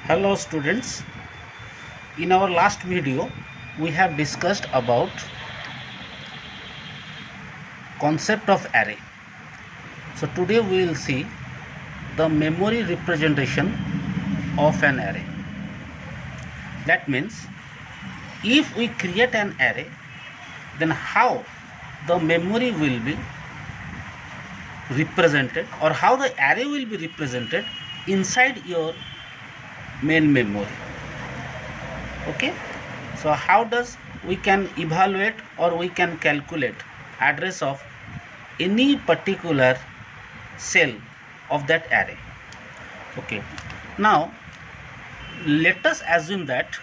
Hello students, in our last video we have discussed about concept of array. So today we will see the memory representation of an array. That means if we create an array, then how the memory will be represented or how the array will be represented inside your main memory. Okay, so how does we can evaluate or we can calculate address of any particular cell of that array. Okay, now let us assume that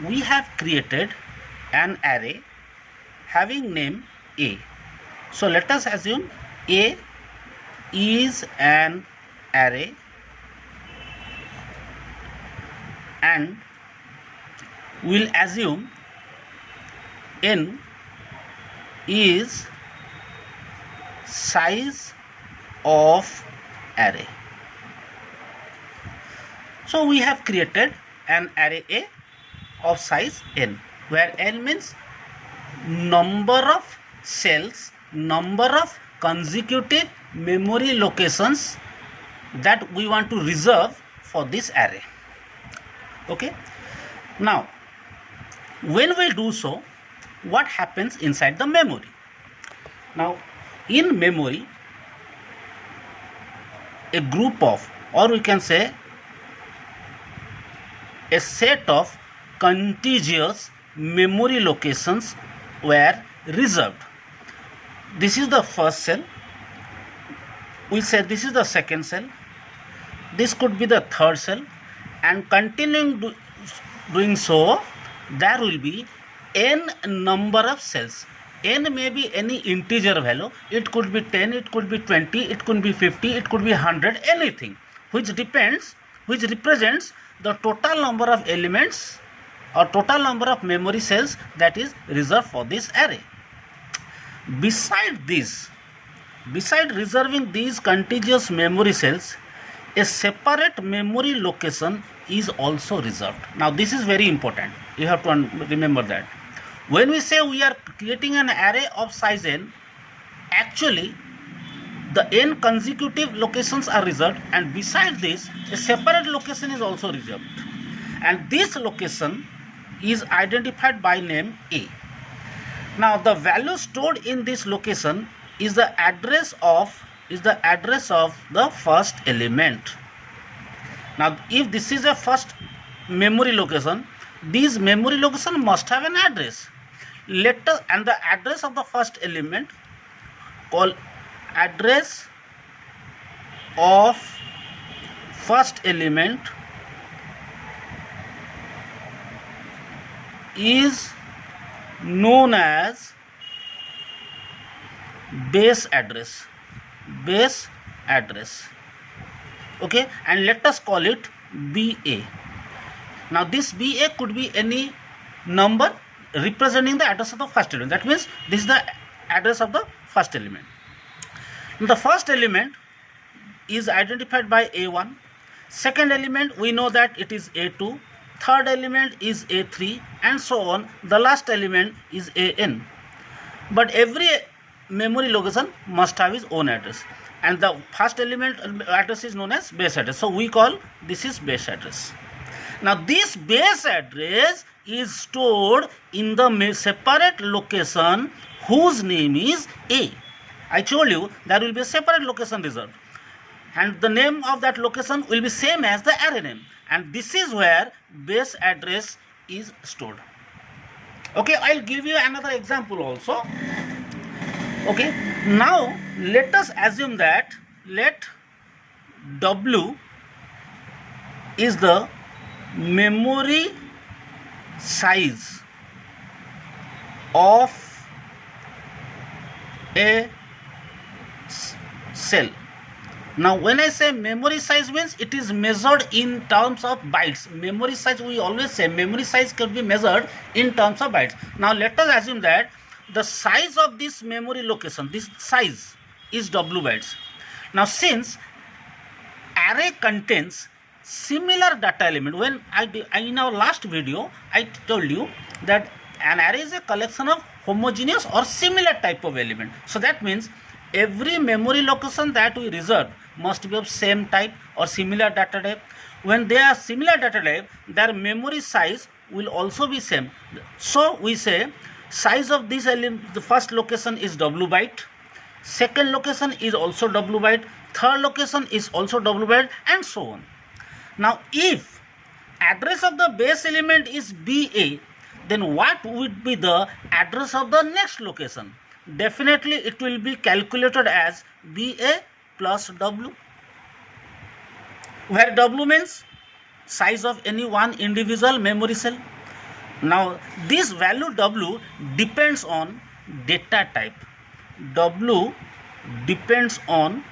we have created an array having name A. So let us assume A is an array and we'll assume n is size of array. So we have created an array A of size n, where n means number of cells, number of consecutive memory locations that we want to reserve for this array. Okay, now when we do so, what happens inside the memory? Now in memory, a group of, or we can say a set of contiguous memory locations were reserved. This is the first cell, we say this is the second cell, this could be the third cell, and continuing doing so, there will be n number of cells. N may be any integer value, it could be 10, it could be 20, it could be 50, it could be 100, anything which represents the total number of elements or total number of memory cells that is reserved for this array. Beside reserving these contiguous memory cells, a separate memory location is also reserved. Now this is very important, you have to remember that. When we say we are creating an array of size n, actually the n consecutive locations are reserved, and beside this a separate location is also reserved, and this location is identified by name A. Now the value stored in this location is the address of the first element. Now if this is a first memory location, this memory location must have an address. And the address of the first element, called address of first element, is known as base address. Okay, and let us call it BA. Now this BA could be any number representing the address of the first element. That means this is the address of the first element. The first element is identified by A1. Second element, we know that it is A2. Third element is A3, and so on. The last element is AN. But every memory location must have its own address, and the first element address is known as base address. So we call this is base address. Now this base address is stored in the separate location whose name is A. I told you there will be a separate location reserved, and the name of that location will be same as the array name, and this is where base address is stored. Okay, I'll give you another example also. Okay, now let us assume that let W is the memory size of a cell. Now when I say memory size, means it is measured in terms of bytes. Memory size, we always say memory size can be measured in terms of bytes. Now let us assume that the size of this memory location, this size is W bytes. Now since array contains similar data element. When in our last video I told you that an array is a collection of homogeneous or similar type of element. So that means every memory location that we reserve must be of same type or similar data type. When they are similar data type, their memory size will also be same. So we say size of this element, the first location is W byte, second location is also W byte, third location is also W byte, and so on. Now if address of the base element is BA, then what would be the address of the next location? Definitely it will be calculated as BA plus W, where W means size of any one individual memory cell. Now this value W depends on data type. W depends on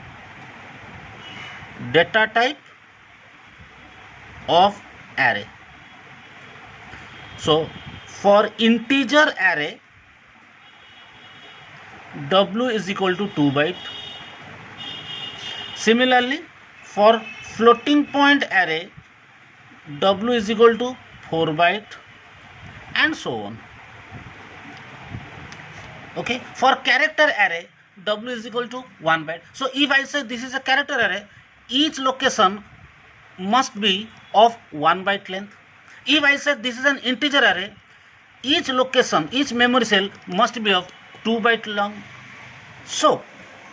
data type of array. So for integer array, W is equal to 2 byte. Similarly, for floating point array, W is equal to 4 byte, and so on. Okay, for character array, W is equal to 1 byte. So if I say this is a character array, each location must be of 1 byte length. If I say this is an integer array, each location, each memory cell must be of 2 byte long. So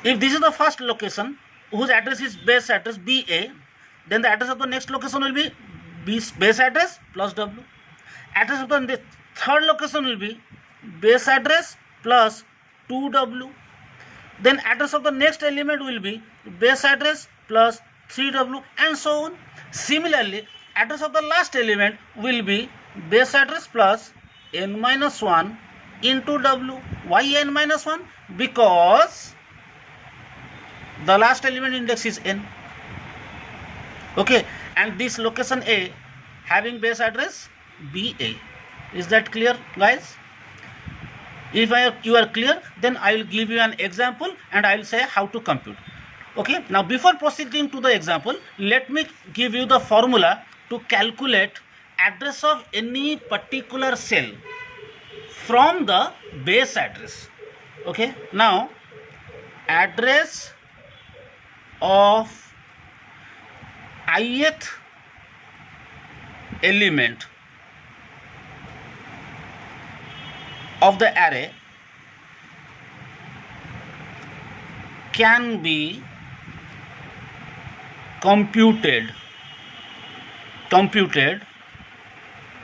if this is the first location whose address is base address BA, then the address of the next location will be base address plus W. Address of the third location will be base address plus 2W. Then address of the next element will be base address plus 3W, and so on. Similarly, address of the last element will be base address plus n minus 1 into W. Why n minus 1? Because the last element index is n. Okay, and this location A having base address BA. Is that clear, guys? If you are clear, then I will give you an example and I will say how to compute. Okay, now before proceeding to the example, let me give you the formula to calculate address of any particular cell from the base address. Okay, now address of ith element of the array can be computed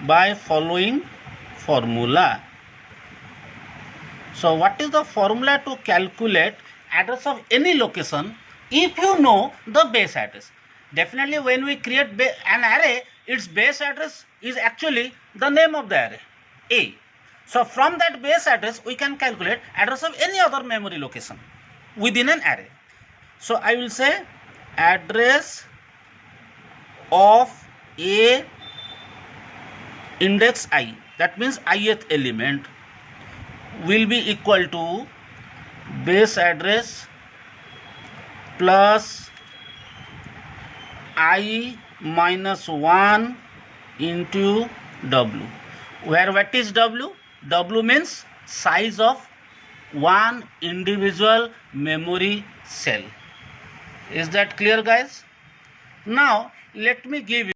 by following formula. So what is the formula to calculate address of any location if you know the base address? Definitely when we create an array, its base address is actually the name of the array, A. So from that base address we can calculate address of any other memory location within an array. So I will say address of A index I, that means ith element, will be equal to base address plus I minus 1 into W, where what is W? W means size of one individual memory cell. Is that clear, guys? Now let me give you